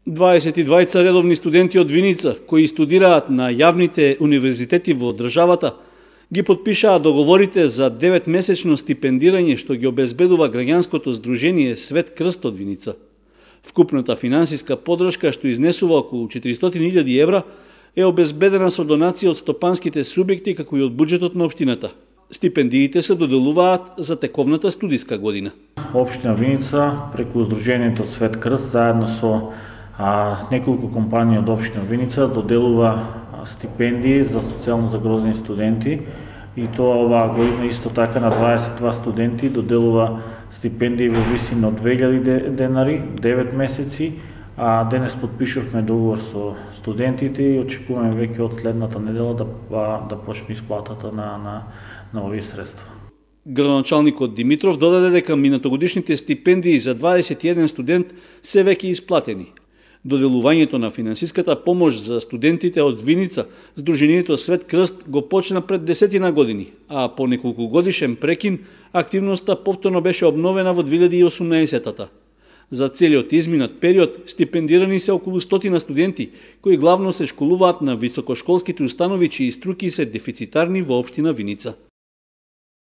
22 редовни студенти од Виница, кои студираат на јавните универзитети во државата, ги потпишаа договорите за 9-месечно стипендирање што ги обезбедува граѓанското здружение Свет Крст од Виница. Вкупната финансиска поддршка, што изнесува околу 400.000 евра, е обезбедена со донации од стопанските субјекти како и од буџетот на општината. Стипендиите се доделуваат за тековната студиска година. Општина Виница преку Здруженијето Свет Крст заедно со неколку компании од општина Виница доделува стипендии за социјално загрозени студенти и тоа оваа година исто така на 22 студенти доделува стипендии во висина од 2000 денари, 9 месеци, а денес подпишувме договор со студентите и очекуваме веќе од следната недела да почне исплатата на овие средства. Градоначалникот Димитров додаде дека минатогодишните стипендии за 21 студент се веќе исплатени. Доделувањето на финансиската помош за студентите од Виница, Здруженијето Свет Крст го почна пред 10 години, а по неколку годишен прекин активноста повторно беше обновена во 2018-та. За целиот изминат период стипендирани се околу 100 студенти, кои главно се школуваат на високошколските установи чии струки се дефицитарни во општина Виница.